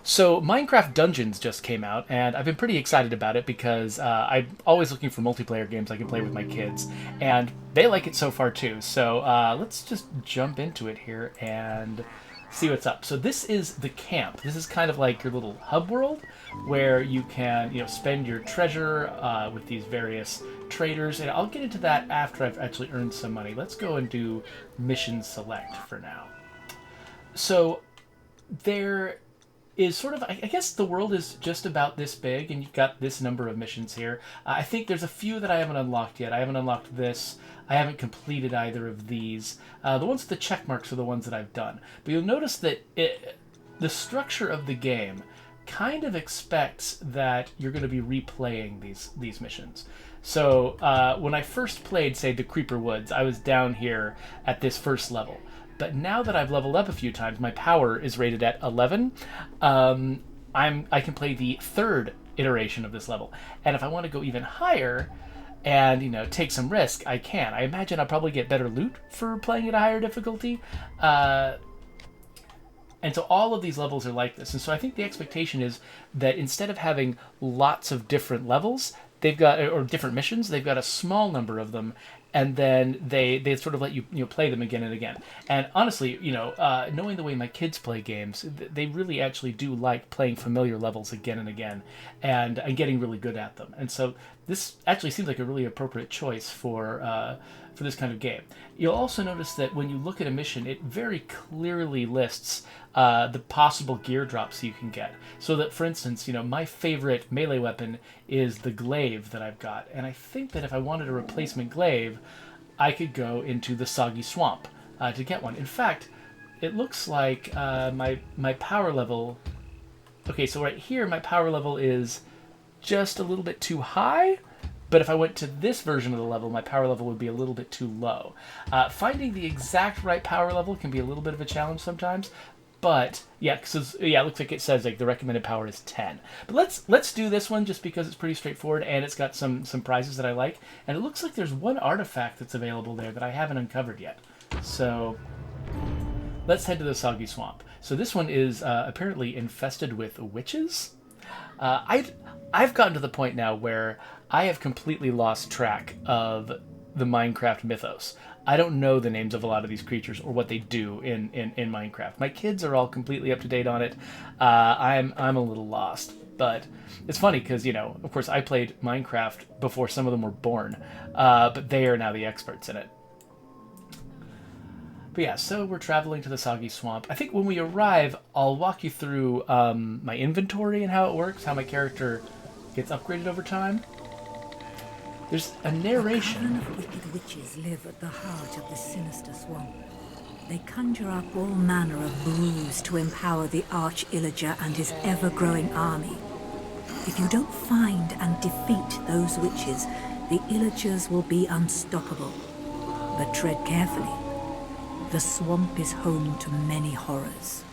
So Minecraft Dungeons just came out, and I've been pretty excited about it because I'm always looking for multiplayer games I can play with my kids, and they like it so far too. So let's just jump into it here and see what's up. So this is the camp. This is kind of like your little hub world where you can spend your treasure with these various traders, and I'll get into that after I've actually earned some money. Let's go and do mission select for now. So there is sort of, I guess the world is just about this big, and you've got this number of missions here. I think there's a few that I haven't unlocked yet. I haven't unlocked this. I haven't completed either of these. The ones with the check marks are the ones that I've done. But you'll notice that the structure of the game kind of expects that you're going to be replaying these missions. So when I first played, say, the Creeper Woods, I was down here at this first level. But now that I've leveled up a few times, my power is rated at 11. I can play the third iteration of this level, and if I want to go even higher, and take some risk, I can. I imagine I'll probably get better loot for playing at a higher difficulty. And so all of these levels are like this. And so I think the expectation is that instead of having lots of different levels, they've got, or different missions, they've got a small number of them, and then they sort of let you play them again and again. And honestly, knowing the way my kids play games, they really actually do like playing familiar levels again and again, and getting really good at them. And so this actually seems like a really appropriate choice for this kind of game. You'll also notice that when you look at a mission, it very clearly lists the possible gear drops you can get. So that, for instance, my favorite melee weapon is the glaive that I've got. And I think that if I wanted a replacement glaive, I could go into the Soggy Swamp to get one. In fact, it looks like my power level... Okay, so right here, my power level is just a little bit too high. But if I went to this version of the level, my power level would be a little bit too low. Finding the exact right power level can be a little bit of a challenge sometimes. But yeah, it looks like it says like the recommended power is 10. But let's do this one just because it's pretty straightforward and it's got some prizes that I like. And it looks like there's one artifact that's available there that I haven't uncovered yet. So let's head to the Soggy Swamp. So this one is apparently infested with witches. I've gotten to the point now where I have completely lost track of the Minecraft mythos. I don't know the names of a lot of these creatures or what they do in Minecraft. My kids are all completely up to date on it. I'm a little lost. But it's funny because, of course I played Minecraft before some of them were born. But they are now the experts in it. But yeah, so we're traveling to the Soggy Swamp. I think when we arrive, I'll walk you through my inventory and how it works, how my character gets upgraded over time. There's a narration. A coven of wicked witches live at the heart of the sinister swamp. They conjure up all manner of brews to empower the Arch-Illager and his ever-growing army. If you don't find and defeat those witches, the Illagers will be unstoppable. But tread carefully. The swamp is home to many horrors.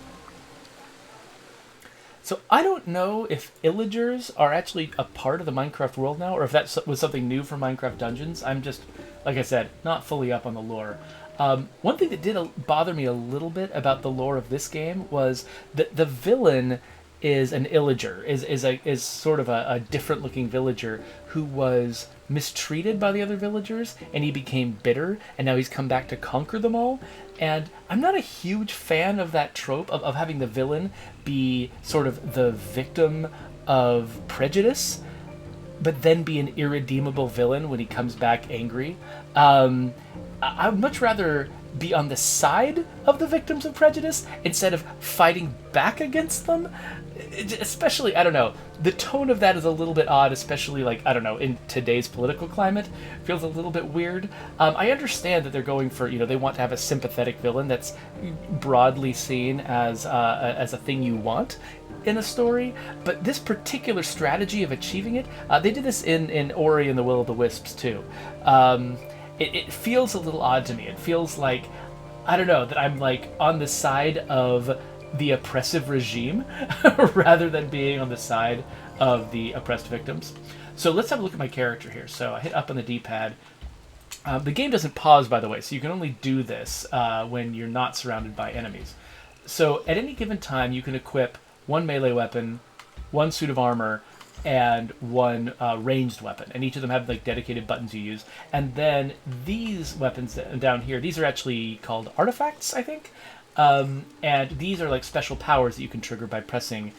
So I don't know if Illagers are actually a part of the Minecraft world now, or if that was something new for Minecraft Dungeons. I'm just, like I said, not fully up on the lore. One thing that did bother me a little bit about the lore of this game was that the villain is an Illager, is sort of a different looking villager who was mistreated by the other villagers, and he became bitter, and now he's come back to conquer them all. And I'm not a huge fan of that trope of having the villain be sort of the victim of prejudice, but then be an irredeemable villain when he comes back angry. I'd much rather be on the side of the victims of prejudice instead of fighting back against them. Especially, I don't know, the tone of that is a little bit odd, especially, like, I don't know, in today's political climate. Feels a little bit weird. I understand that they're going for, they want to have a sympathetic villain that's broadly seen as a thing you want in a story, but this particular strategy of achieving it, they did this in Ori and the Will of the Wisps, too. It feels a little odd to me. It feels like, I don't know, that I'm, like, on the side of the oppressive regime rather than being on the side of the oppressed victims. So let's have a look at my character here. So I hit up on the D-pad. The game doesn't pause, by the way, so you can only do this when you're not surrounded by enemies. So at any given time, you can equip one melee weapon, one suit of armor, and one ranged weapon, and each of them have like dedicated buttons you use. And then these weapons down here, these are actually called artifacts, I think, and these are like special powers that you can trigger by pressing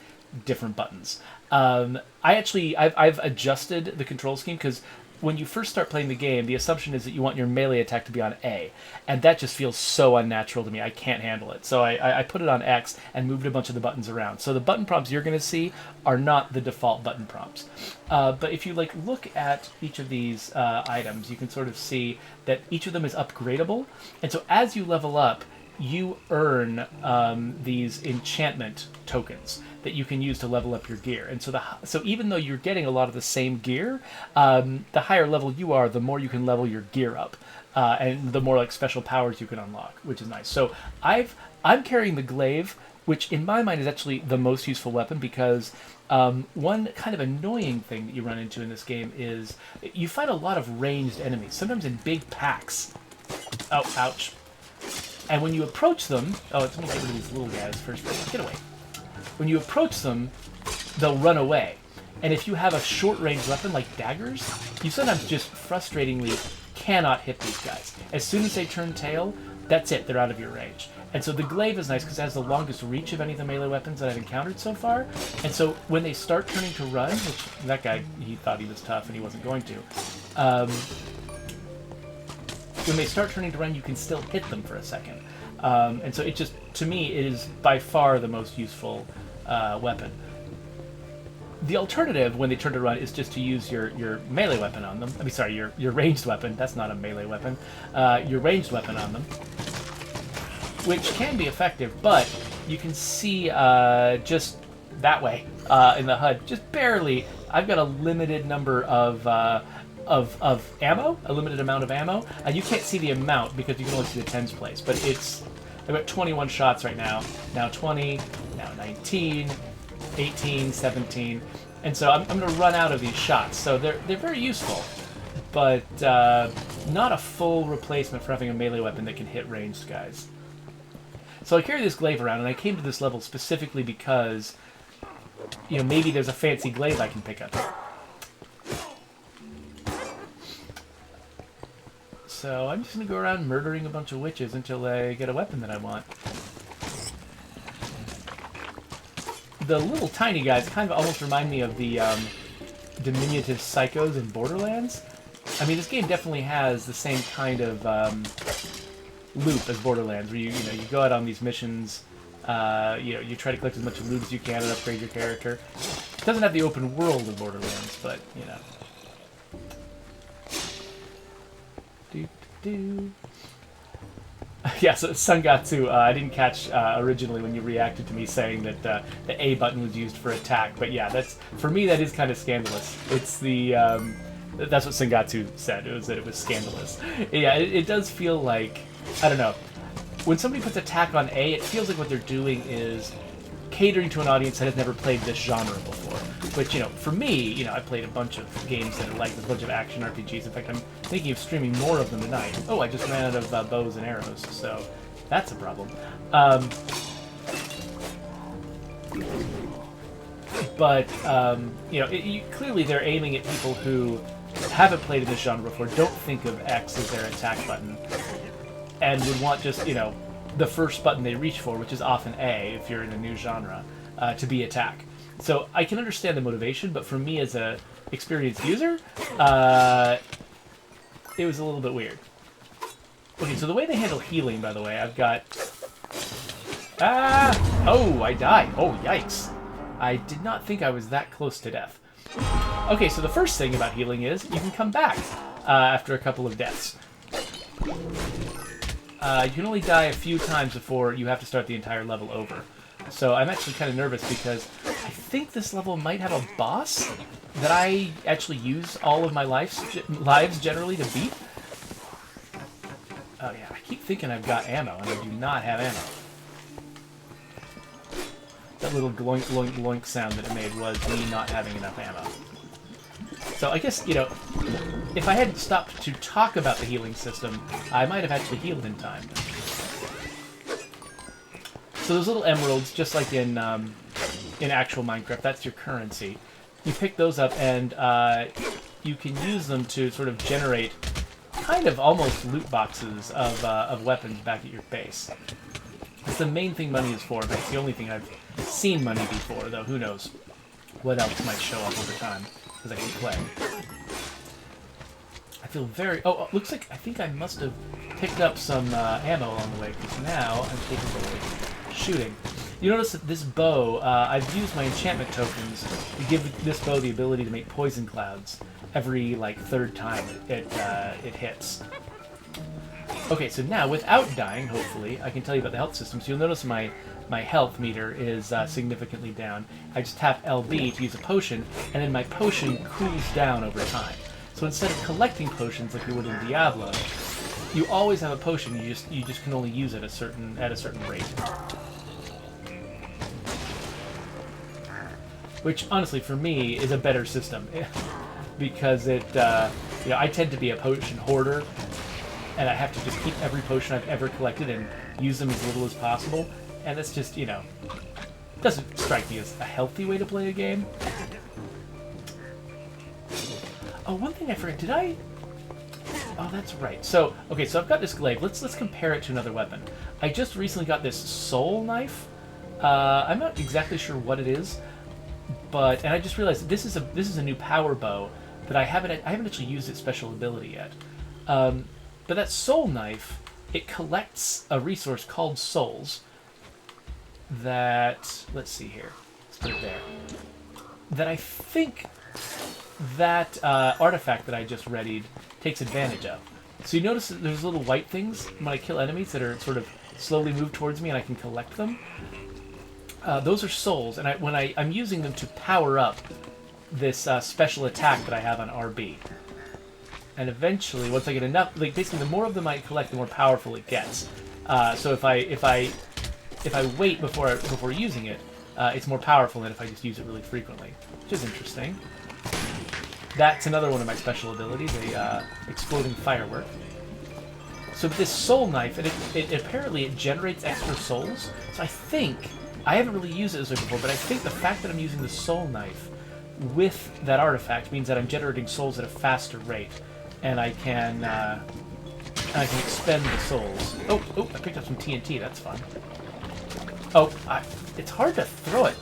different buttons. I've adjusted the control scheme because when you first start playing the game, the assumption is that you want your melee attack to be on A, and that just feels so unnatural to me. I can't handle it. So I put it on X and moved a bunch of the buttons around. So the button prompts you're going to see are not the default button prompts. But if you like look at each of these items, you can sort of see that each of them is upgradable. And so as you level up, you earn these enchantment tokens that you can use to level up your gear. And so even though you're getting a lot of the same gear, the higher level you are, the more you can level your gear up, and the more like special powers you can unlock, which is nice. So I'm carrying the glaive, which in my mind is actually the most useful weapon because one kind of annoying thing that you run into in this game is you find a lot of ranged enemies, sometimes in big packs. Oh, ouch. And when you approach them... Oh, let me get rid of these little guys first. Get away. When you approach them, they'll run away. And if you have a short-range weapon like daggers, you sometimes just frustratingly cannot hit these guys. As soon as they turn tail, that's it. They're out of your range. And so the glaive is nice because it has the longest reach of any of the melee weapons that I've encountered so far. And so when they start turning to run, which that guy, he thought he was tough and he wasn't going to... when they start turning to run, you can still hit them for a second. And so it just, to me, it is by far the most useful weapon. The alternative, when they turn to run, is just to use your melee weapon on them. I mean, sorry, your ranged weapon. That's not a melee weapon. Your ranged weapon on them, which can be effective, but you can see just that way in the HUD, just barely. I've got a limited number of ammo, a limited amount of ammo, and you can't see the amount because you can only see the tens place, but I've got 21 shots right now 20, now 19, 18, 17, and so I'm going to run out of these shots, so they're very useful, but not a full replacement for having a melee weapon that can hit ranged guys. So I carry this glaive around, and I came to this level specifically because, maybe there's a fancy glaive I can pick up. So I'm just going to go around murdering a bunch of witches until I get a weapon that I want. The little tiny guys kind of almost remind me of the diminutive psychos in Borderlands. I mean, this game definitely has the same kind of loop as Borderlands, where you go out on these missions, you try to collect as much loot as you can and upgrade your character. It doesn't have the open world of Borderlands, but Yeah, so Sangatsu, I didn't catch originally when you reacted to me saying that the A button was used for attack, but yeah, for me that is kind of scandalous. It's that's what Sangatsu said, that it was scandalous. Yeah, it does feel like, I don't know, when somebody puts attack on A, it feels like what they're doing is catering to an audience that has never played this genre before. Which, for me, I played a bunch of games that are like this, a bunch of action RPGs. In fact, I'm thinking of streaming more of them tonight. Oh, I just ran out of bows and arrows, so that's a problem. But clearly they're aiming at people who haven't played in this genre before, don't think of X as their attack button, and would want just, the first button they reach for, which is often A if you're in a new genre, to be attack. So I can understand the motivation, but for me as a experienced user, it was a little bit weird. Okay, so the way they handle healing, by the way, I've got... Oh, I died. Oh, yikes. I did not think I was that close to death. Okay, so the first thing about healing is you can come back after a couple of deaths. You can only die a few times before you have to start the entire level over. So I'm actually kind of nervous because I think this level might have a boss that I actually use all of my lives generally to beat. Oh yeah, I keep thinking I've got ammo, and I do not have ammo. That little gloink, gloink, gloink sound that it made was me not having enough ammo. So I guess, if I hadn't stopped to talk about the healing system, I might have actually healed in time. So those little emeralds, just like in in actual Minecraft. That's your currency. You pick those up, and you can use them to sort of generate kind of almost loot boxes of weapons back at your base. It's the main thing money is for, but it's the only thing I've seen money be for, though who knows what else might show up over time as I keep playing. I feel very... Oh, looks like I think I must have picked up some ammo along the way, because now I'm capable of shooting. You notice that this bow, I've used my enchantment tokens to give this bow the ability to make poison clouds every, like, third time it hits. Okay, so now, without dying, hopefully, I can tell you about the health system. So you'll notice my health meter is significantly down. I just tap LB to use a potion, and then my potion cools down over time. So instead of collecting potions like you would in Diablo, you always have a potion. You just can only use it at a certain rate. Which, honestly, for me, is a better system. Because it, you know, I tend to be a potion hoarder, and I have to just keep every potion I've ever collected and use them as little as possible. And that's just, you know, doesn't strike me as a healthy way to play a game. Oh, one thing I forgot. Did I... Oh, that's right. So, okay, so I've got this glaive. Let's compare it to another weapon. I just recently got this soul knife. I'm not exactly sure what it is, but I just realized that this is a new power bow that I haven't actually used its special ability yet. But that soul knife, it collects a resource called souls. That, let's see here. Let's put it there. That I think that artifact that I just readied takes advantage of. So you notice that there's little white things when I kill enemies that are sort of slowly move towards me, and I can collect them. Those are souls, and I'm using them to power up this special attack that I have on RB. And eventually, once I get enough, like basically, the more of them I collect, the more powerful it gets. So if I wait before using it, it's more powerful than if I just use it really frequently, which is interesting. That's another one of my special abilities, a exploding firework. So with this soul knife, it apparently it generates extra souls. So I think I haven't really used it this way before, but I think the fact that I'm using the soul knife with that artifact means that I'm generating souls at a faster rate, and I can expend the souls. Oh, I picked up some TNT. That's fun. Oh, it's hard to throw it.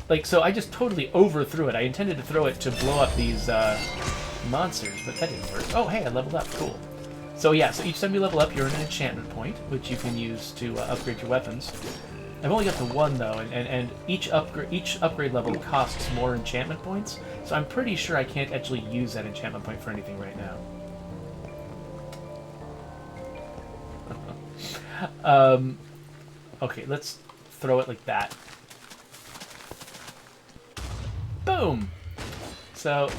Like, so I just totally overthrew it. I intended to throw it to blow up these monsters, but that didn't work. Oh, hey, I leveled up. Cool. So yeah, so each time you level up, you earn an enchantment point, which you can use to upgrade your weapons. I've only got the one, though, and each upgrade level costs more enchantment points, so I'm pretty sure I can't actually use that enchantment point for anything right now. Okay, let's throw it like that. Boom! So,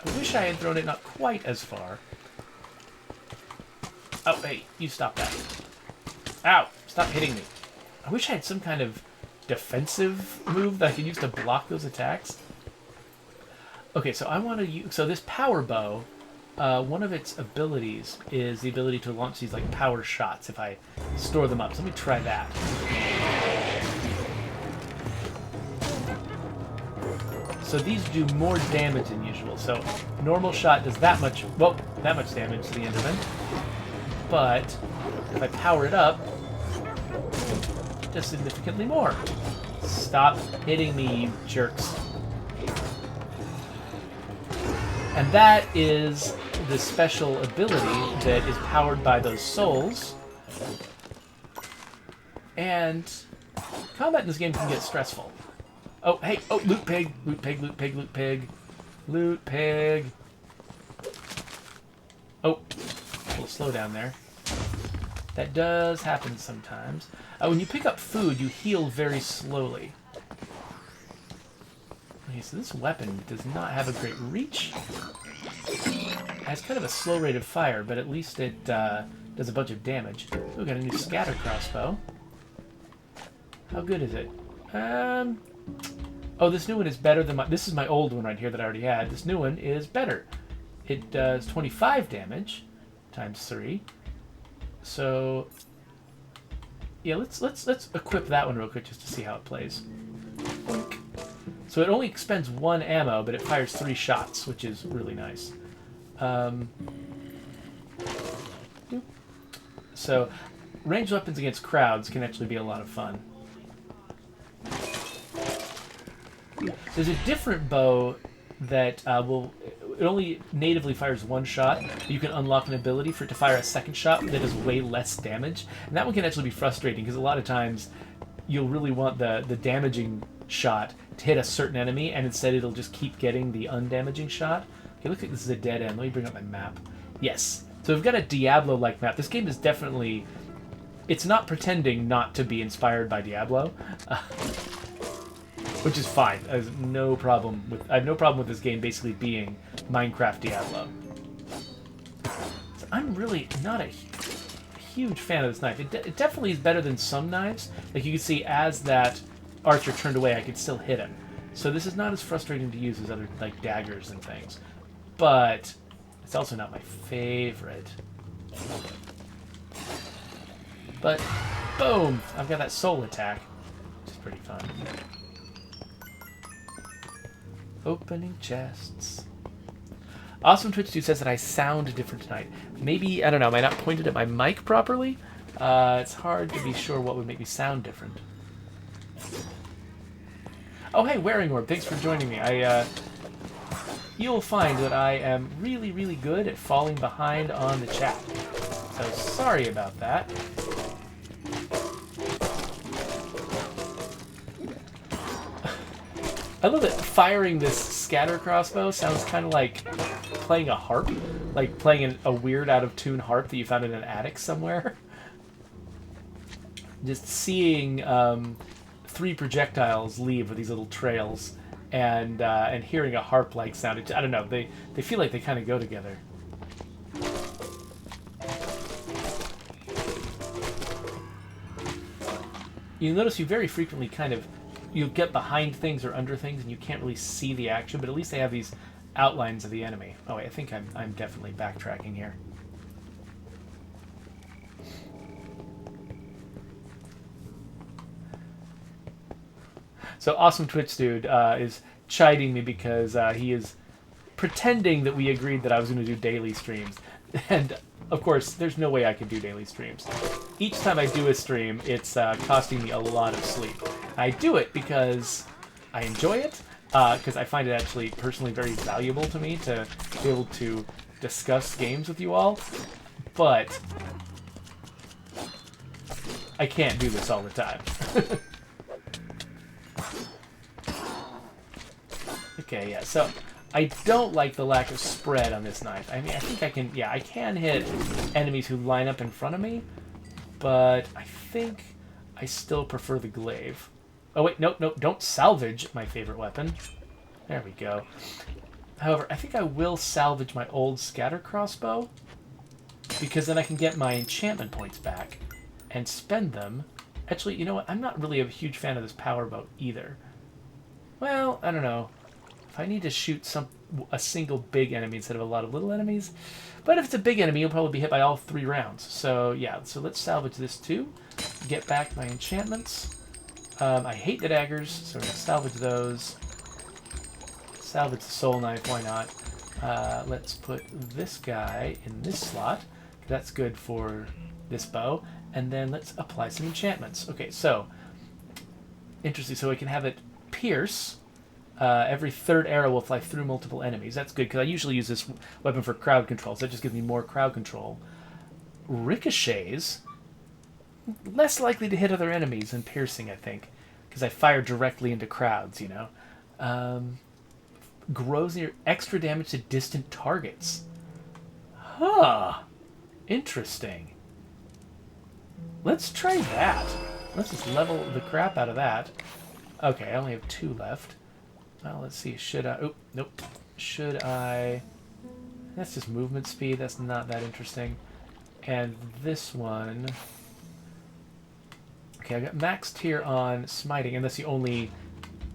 I wish I had thrown it not quite as far. Oh, hey, you stop that. Ow! Stop hitting me. I wish I had some kind of defensive move that I could use to block those attacks. Okay, so I want to use... So this power bow, one of its abilities is the ability to launch these, like, power shots if I store them up. So let me try that. So these do more damage than usual. So normal shot does that much damage to the Enderman. But if I power it up, it does significantly more. Stop hitting me, you jerks. And that is the special ability that is powered by those souls. And combat in this game can get stressful. Oh, hey, oh, loot pig, loot pig, loot pig, loot pig, loot pig. Oh, a little slow down there. That does happen sometimes. When you pick up food, you heal very slowly. Okay, so this weapon does not have a great reach. It has kind of a slow rate of fire, but at least it does a bunch of damage. So we got a new scatter crossbow. How good is it? Oh, this new one is better than my... This is my old one right here that I already had. This new one is better. It does 25 damage times 3. So, yeah, let's equip that one real quick just to see how it plays. So it only expends 1 ammo, but it fires 3 shots, which is really nice. So ranged weapons against crowds can actually be a lot of fun. There's a different bow that it only natively fires 1 shot, but you can unlock an ability for it to fire a 2nd shot that does way less damage. And that one can actually be frustrating, because a lot of times you'll really want the damaging shot to hit a certain enemy, and instead it'll just keep getting the undamaging shot. Okay, looks like this is a dead end. Let me bring up my map. Yes. So we've got a Diablo-like map. This game is definitely... It's not pretending not to be inspired by Diablo. Which is fine. I have no problem with this game basically being Minecraft Diablo. So I'm really not a huge fan of this knife. It definitely is better than some knives. Like you can see, as that archer turned away, I could still hit him. So this is not as frustrating to use as other like daggers and things. But it's also not my favorite. But boom! I've got that soul attack, which is pretty fun. Opening chests. Awesome Twitch Dude says that I sound different tonight. Maybe, I don't know, am I not pointed at my mic properly? It's hard to be sure what would make me sound different. Oh, hey, Wearing Orb, thanks for joining me. You'll find that I am really, really good at falling behind on the chat. So sorry about that. I love that firing this scatter crossbow sounds kind of like playing a harp. Like playing a weird out-of-tune harp that you found in an attic somewhere. Just seeing 3 projectiles leave with these little trails and hearing a harp-like sound. I don't know, they feel like they kind of go together. You notice you very frequently you'll get behind things or under things and you can't really see the action, but at least they have these outlines of the enemy. Oh wait, I think I'm definitely backtracking here. So Awesome Twitch Dude is chiding me because he is pretending that we agreed that I was going to do daily streams. And of course, there's no way I can do daily streams. Each time I do a stream, it's costing me a lot of sleep. I do it because I enjoy it, because I find it actually personally very valuable to me to be able to discuss games with you all, but I can't do this all the time. Okay, yeah, so I don't like the lack of spread on this knife. I mean, I think I can hit enemies who line up in front of me, but I think I still prefer the glaive. Oh wait, no, don't salvage my favorite weapon. There we go. However, I think I will salvage my old scatter crossbow, because then I can get my enchantment points back and spend them. Actually, you know what? I'm not really a huge fan of this power bow either. Well, I don't know. If I need to shoot a single big enemy instead of a lot of little enemies. But if it's a big enemy, you'll probably be hit by all 3 rounds. So yeah, so let's salvage this too. Get back my enchantments. I hate the daggers, so we're going to salvage those. Salvage the soul knife, why not? Let's put this guy in this slot. That's good for this bow. And then let's apply some enchantments. Okay, so, interesting. So we can have it pierce. Every 3rd arrow will fly through multiple enemies. That's good, because I usually use this weapon for crowd control, so that just gives me more crowd control. Ricochets. Less likely to hit other enemies than piercing, I think, because I fire directly into crowds, you know. Grows near extra damage to distant targets. Huh. Interesting. Let's try that. Let's just level the crap out of that. Okay, I only have 2 left. Well, let's see. Should I... Oh, nope. Should I... That's just movement speed. That's not that interesting. And this one... Okay, I got maxed here on smiting, and that's the only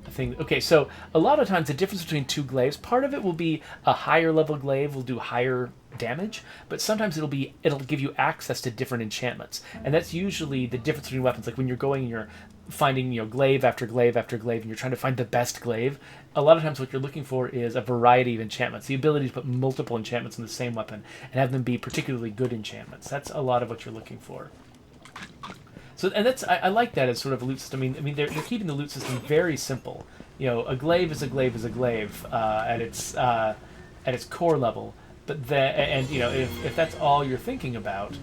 thing. Okay, so a lot of times the difference between two glaives, part of it will be a higher level glaive will do higher damage, but sometimes it'll give you access to different enchantments, and that's usually the difference between weapons. Like when you're going and you're finding glaive after glaive after glaive, and you're trying to find the best glaive. A lot of times, what you're looking for is a variety of enchantments, the ability to put multiple enchantments in the same weapon and have them be particularly good enchantments. That's a lot of what you're looking for. So, and that's I like that as sort of a loot system. I mean, they're keeping the loot system very simple. A glaive is a glaive is a glaive at its core level. But then, and if that's all you're thinking about,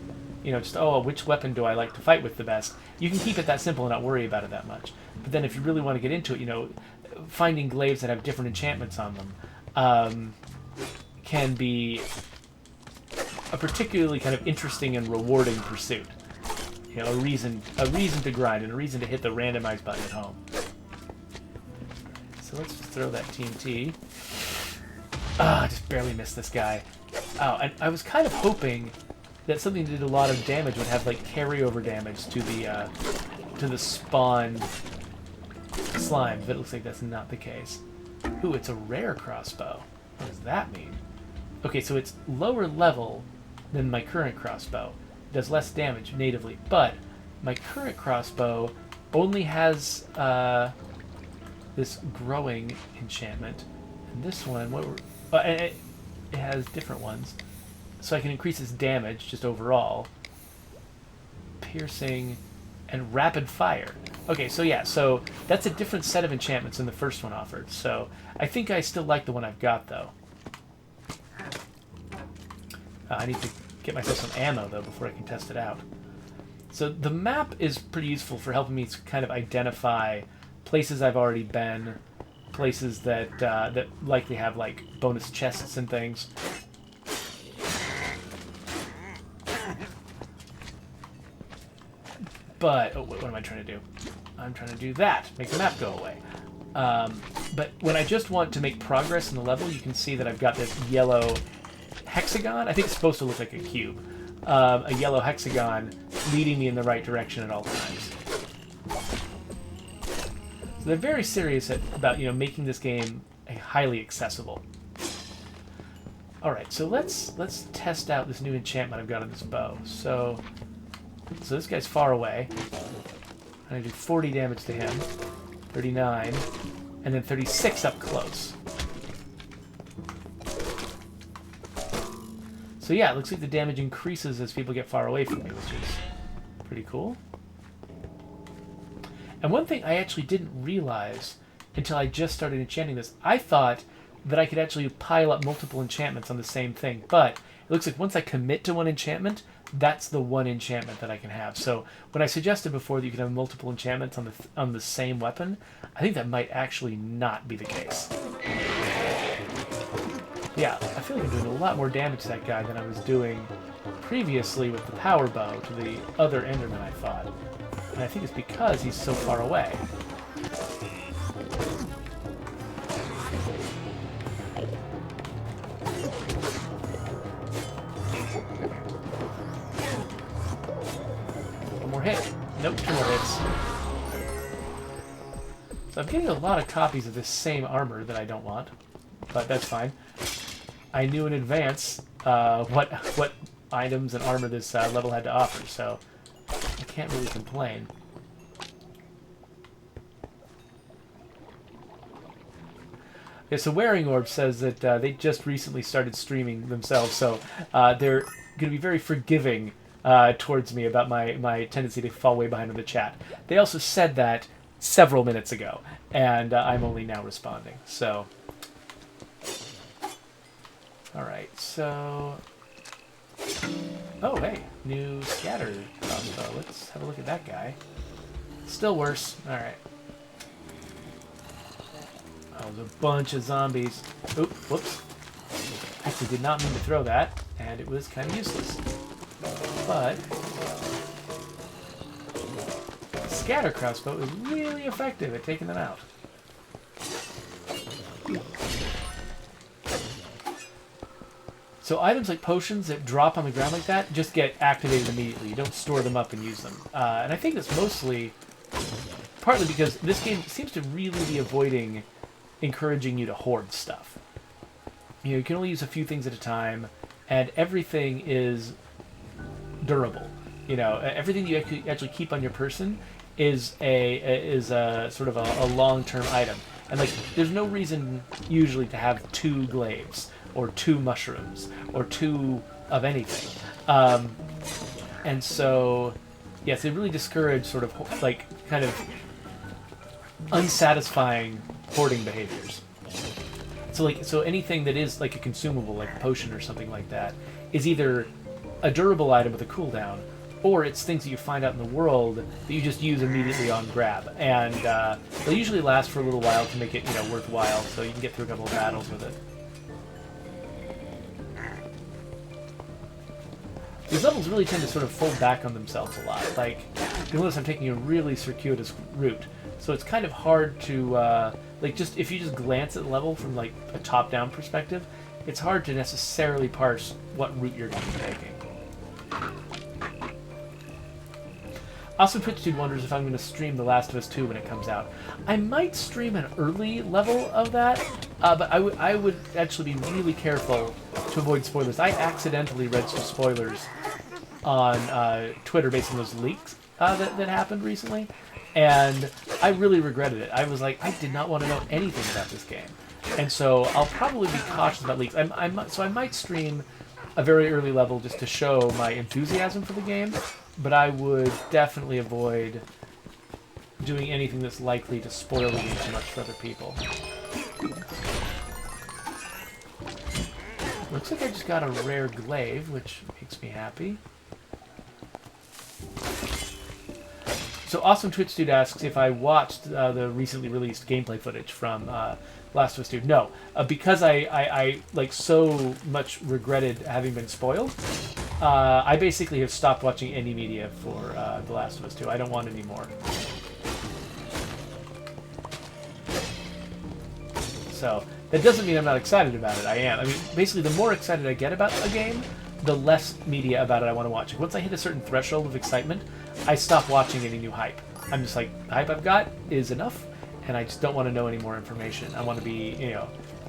just which weapon do I like to fight with the best? You can keep it that simple and not worry about it that much. But then, if you really want to get into it, finding glaives that have different enchantments on them can be a particularly kind of interesting and rewarding pursuit. A reason to grind and a reason to hit the randomize button at home. So let's just throw that TNT. I just barely missed this guy. Oh, and I was kind of hoping that something that did a lot of damage would have like carryover damage to the spawn slime, but it looks like that's not the case. Ooh, it's a rare crossbow. What does that mean? Okay, so it's lower level than my current crossbow. It does less damage natively, but my current crossbow only has this growing enchantment, and this one, it has different ones, so I can increase its damage just overall, piercing, and rapid fire. Okay, so yeah, so that's a different set of enchantments than the first one offered. So I think I still like the one I've got though. I need to get myself some ammo though before I can test it out. So the map is pretty useful for helping me to kind of identify places I've already been, places that that likely have like bonus chests and things. But what am I trying to do? I'm trying to do that, make the map go away. But when I just want to make progress in the level, you can see that I've got this yellow hexagon. I think it's supposed to look like a cube. A yellow hexagon leading me in the right direction at all times. So they're very serious about making this game highly accessible. All right, so let's test out this new enchantment I've got on this bow. So this guy's far away. I'm gonna do 40 damage to him, 39, and then 36 up close. So yeah, it looks like the damage increases as people get far away from me, which is pretty cool. And one thing I actually didn't realize until I just started enchanting this, I thought that I could actually pile up multiple enchantments on the same thing, but it looks like once I commit to one enchantment, that's the one enchantment that I can have. So when I suggested before that you can have multiple enchantments on the same weapon, I think that might actually not be the case. Yeah, I feel like I'm doing a lot more damage to that guy than I was doing previously with the power bow to the other Enderman I fought. And I think it's because he's so far away. One more hit. Nope, 2 more hits. So I'm getting a lot of copies of this same armor that I don't want, but that's fine. I knew in advance what items and armor this level had to offer, so I can't really complain. Yeah, so Wearing Orb says that they just recently started streaming themselves, so they're going to be very forgiving towards me about my tendency to fall way behind in the chat. They also said that several minutes ago, and I'm only now responding, so... Alright, so... Oh, hey, new scatter crossbow. Let's have a look at that guy. Still worse. Alright. Oh, there's a bunch of zombies. Oop, whoops. Actually did not mean to throw that, and it was kind of useless. But... scatter crossbow is really effective at taking them out. So items like potions that drop on the ground like that just get activated immediately. You don't store them up and use them. And I think that's mostly partly because this game seems to really be avoiding encouraging you to hoard stuff. You can only use a few things at a time, and everything is durable. Everything you actually keep on your person is a sort of a long-term item. And there's no reason usually to have 2 glaives or 2 mushrooms or 2 of anything. And so, yes, they really discourage sort of kind of unsatisfying hoarding behaviors. So anything that is like a consumable, like a potion or something like that, is either a durable item with a cooldown, or it's things that you find out in the world that you just use immediately on grab. And they'll usually last for a little while to make it worthwhile, so you can get through a couple of battles with it. These levels really tend to sort of fold back on themselves a lot. You'll notice I'm taking a really circuitous route, so it's kind of hard to, if you just glance at the level from a top-down perspective, it's hard to necessarily parse what route you're going to be taking. Also, TwitchDude wonders if I'm going to stream The Last of Us 2 when it comes out. I might stream an early level of that, but I would actually be really careful to avoid spoilers. I accidentally read some spoilers on Twitter based on those leaks that happened recently, and I really regretted it. I was like, I did not want to know anything about this game. And so I'll probably be cautious about leaks. So I might stream a very early level just to show my enthusiasm for the game, but I would definitely avoid doing anything that's likely to spoil the game too much for other people. Looks like I just got a rare glaive, which makes me happy. So Awesome Twitch Dude asks if I watched the recently released gameplay footage from Last of Us 2. No, because I so much regretted having been spoiled. I basically have stopped watching any media for The Last of Us 2. I don't want any more. So that doesn't mean I'm not excited about it. I am. I mean, basically, the more excited I get about a game, the less media about it I want to watch. Once I hit a certain threshold of excitement, I stop watching any new hype. I'm just like, the hype I've got is enough, and I just don't want to know any more information. I want to be,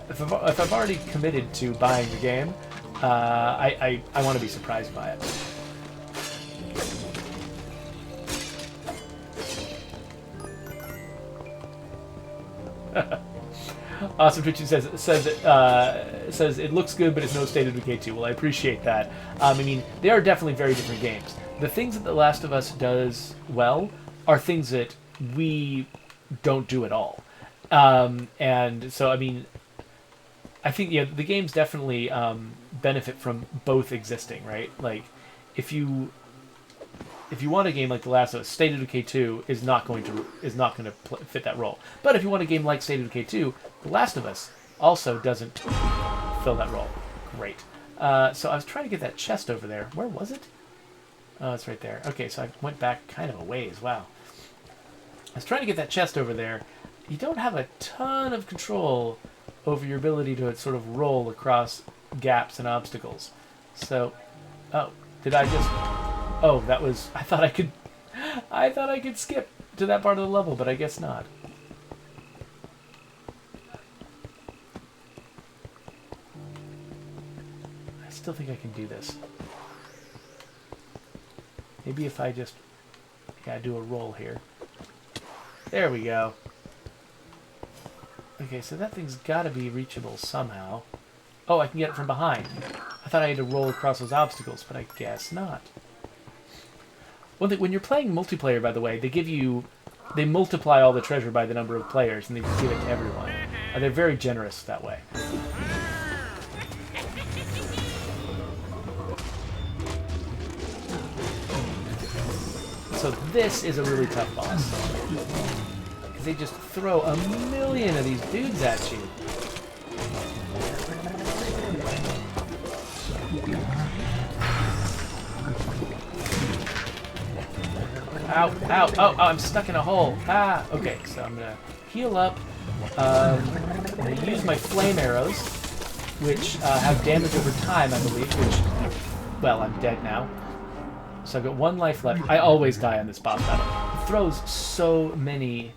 if I've already committed to buying the game, I want to be surprised by it. Awesome Twitch says it looks good, but it's no State of Decay 2. Well, I appreciate that. I mean, they are definitely very different games. The things that The Last of Us does well are things that we don't do at all. And so, I mean, I think the games definitely benefit from both existing, right? Like, if you want a game like The Last of Us, State of Decay 2 is not going to fit that role. But if you want a game like State of Decay 2, The Last of Us also doesn't fill that role. Great. So I was trying to get that chest over there. Where was it? Oh, it's right there. Okay, so I went back kind of a ways. Wow. I was trying to get that chest over there. You don't have a ton of control over your ability to sort of roll across gaps and obstacles. So, oh, did I just... Oh, that was... I thought I could skip to that part of the level, but I guess not. I still think I can do this. Maybe if I just... do a roll here. There we go. Okay, so that thing's got to be reachable somehow. Oh, I can get it from behind. I thought I had to roll across those obstacles, but I guess not. One thing, when you're playing multiplayer, by the way, they multiply all the treasure by the number of players, and they just give it to everyone. They're very generous that way. So this is a really tough boss. Because they just throw a million of these dudes at you. Ow, ow, oh, I'm stuck in a hole. Ah, okay, so I'm going to heal up. I'm going to use my flame arrows, which have damage over time, I believe, which, well, I'm dead now. So I've got 1 life left. I always die on this boss battle. throws so many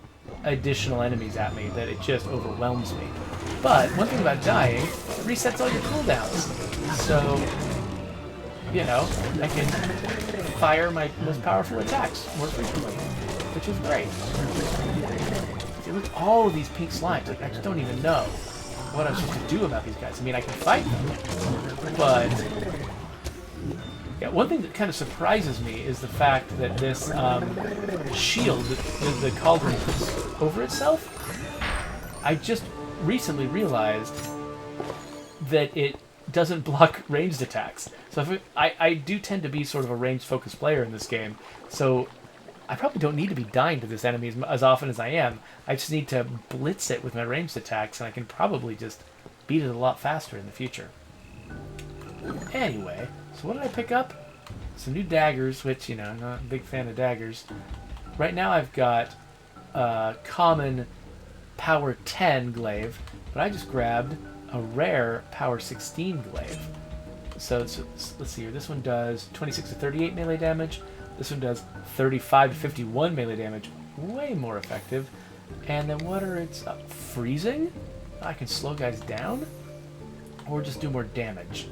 additional enemies at me that it just overwhelms me. But one thing about dying, it resets all your cooldowns. So, you know, I can fire my most powerful attacks more frequently, which is great. See, look at all of these pink slimes. Like, I just don't even know what I'm supposed to do about these guys. I mean, I can fight them, but yeah, one thing that kind of surprises me is the fact that this shield that the cauldron puts over itself, I just recently realized that it doesn't block ranged attacks. So if I do tend to be sort of a ranged-focused player in this game, so I probably don't need to be dying to this enemy as often as I am. I just need to blitz it with my ranged attacks, and I can probably just beat it a lot faster in the future. Anyway, so what did I pick up? Some new daggers, which, you know, I'm not a big fan of daggers. Right now I've got common power 10 glaive, but I just grabbed a rare power 16 glaive. So let's see here. This one does 26 to 38 melee damage. This one does 35 to 51 melee damage. Way more effective. And then what are its freezing? I can slow guys down? Or just do more damage?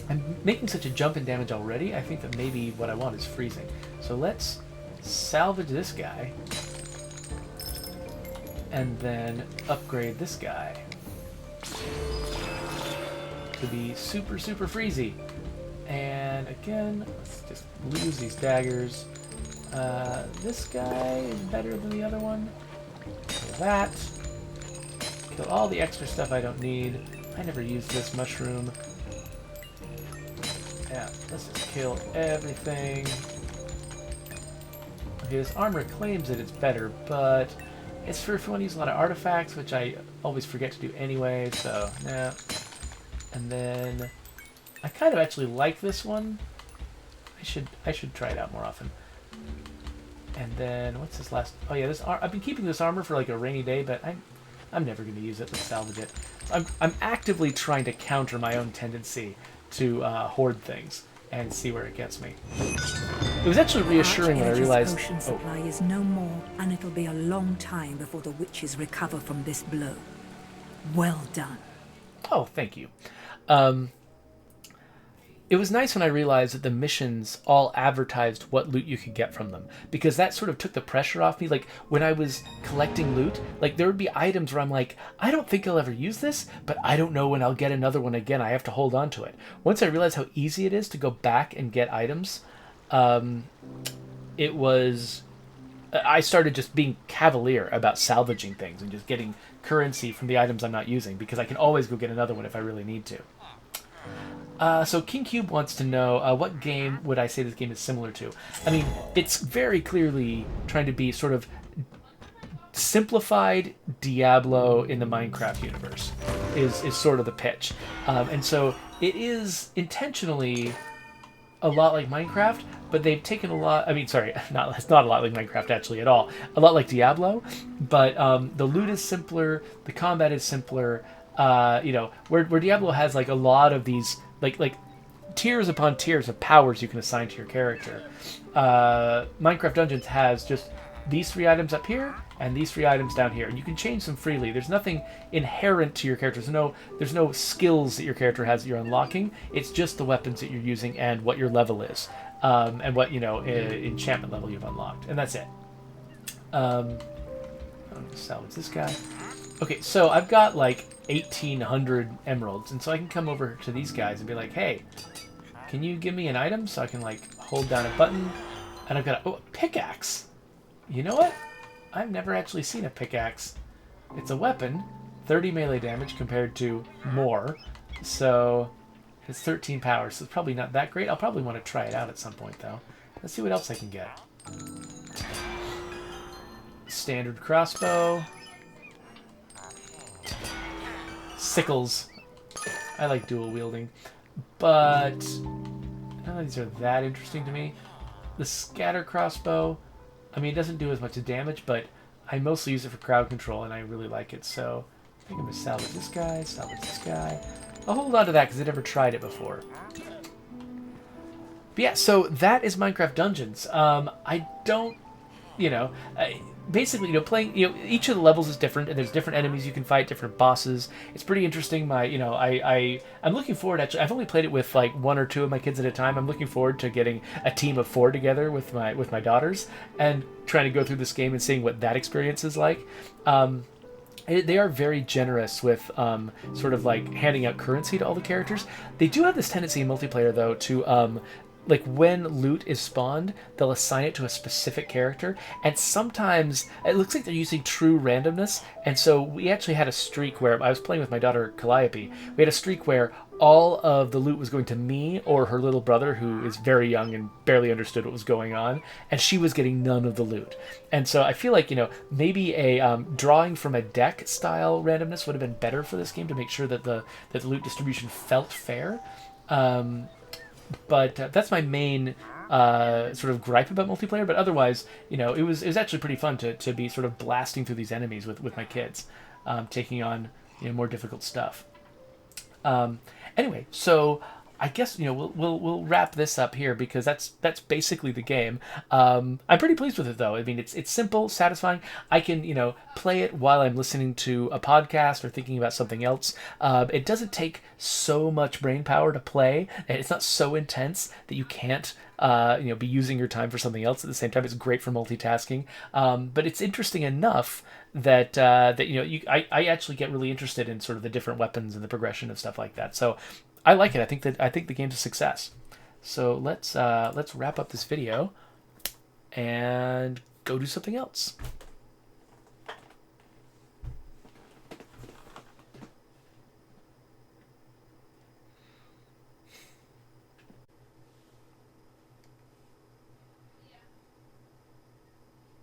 I'm making such a jump in damage already, I think that maybe what I want is freezing. So let's salvage this guy. And then upgrade this guy to be super, super freezy. And again, let's just lose these daggers. This guy is better than the other one. Kill that. Kill all the extra stuff I don't need. I never used this mushroom. Yeah, let's just kill everything. Okay, this armor claims that it's better, but it's for if you want to use a lot of artifacts, which I always forget to do anyway, so, yeah. And then I kind of actually like this one. I should try it out more often. And then what's this last? Oh yeah, I've been keeping this armor for like a rainy day, but I'm never going to use it. Let's salvage it. I'm actively trying to counter my own tendency to hoard things and see where it gets me. It was actually reassuring when I realized potion supply is no more, and it'll be a long time before the witches recover from this blow. Well done. Oh, thank you. It was nice when I realized that the missions all advertised what loot you could get from them, because that sort of took the pressure off me. Like, when I was collecting loot, like, there would be items where I'm like, I don't think I'll ever use this, but I don't know when I'll get another one again. I have to hold on to it. Once I realized how easy it is to go back and get items, it was... I started just being cavalier about salvaging things and just getting currency from the items I'm not using, because I can always go get another one if I really need to. So King Cube wants to know, what game would I say this game is similar to? I mean, it's very clearly trying to be sort of simplified Diablo in the Minecraft universe, is sort of the pitch. And so it is intentionally a lot like Minecraft, but they've taken a lot... I mean, sorry, it's not a lot like Minecraft actually at all. A lot like Diablo, but the loot is simpler, the combat is simpler. You know, where Diablo has like a lot of these like tiers upon tiers of powers you can assign to your character. Minecraft Dungeons has just these 3 items up here and these 3 items down here, and you can change them freely. There's nothing inherent to your character. There's no skills that your character has that you're unlocking. It's just the weapons that you're using and what your level is, and what, you know, enchantment level you've unlocked, and that's it. I'm gonna salvage this guy. Okay, so I've got like 1,800 emeralds, and so I can come over to these guys and be like, hey, can you give me an item? So I can like hold down a button, and I've got a pickaxe. You know what? I've never actually seen a pickaxe. It's a weapon, 30 melee damage compared to more, so it's 13 power, so it's probably not that great. I'll probably want to try it out at some point though. Let's see what else I can get. Standard crossbow. Sickles. I like dual wielding, but none of these are that interesting to me. The scatter crossbow, I mean, it doesn't do as much damage, but I mostly use it for crowd control, and I really like it, so I think I'm going to salvage this guy. I'll hold on to that because I never tried it before. But yeah, so that is Minecraft Dungeons. I don't, you know, basically, playing, each of the levels is different, and there's different enemies you can fight, different bosses. It's pretty interesting. I'm looking forward. Actually, I've only played it with like one or two of my kids at a time. I'm looking forward to getting a team of 4 together with my daughters and trying to go through this game and seeing what that experience is like. They are very generous with sort of like handing out currency to all the characters. They do have this tendency in multiplayer, though, to like when loot is spawned, they'll assign it to a specific character, and sometimes it looks like they're using true randomness. And so we actually had a streak where I was playing with my daughter Calliope. We had a streak where all of the loot was going to me or her little brother, who is very young and barely understood what was going on, and she was getting none of the loot. And so I feel like, maybe a drawing from a deck style randomness would have been better for this game to make sure that the loot distribution felt fair. But that's my main sort of gripe about multiplayer. But otherwise, it was actually pretty fun to be sort of blasting through these enemies with my kids, taking on more difficult stuff. Anyway, so I guess we'll wrap this up here because that's basically the game. I'm pretty pleased with it though. I mean, it's simple, satisfying. I can play it while I'm listening to a podcast or thinking about something else. It doesn't take so much brain power to play, and it's not so intense that you can't be using your time for something else at the same time. It's great for multitasking, but it's interesting enough that I actually get really interested in sort of the different weapons and the progression and stuff like that. So I like it. I think the game's a success. So let's wrap up this video and go do something else.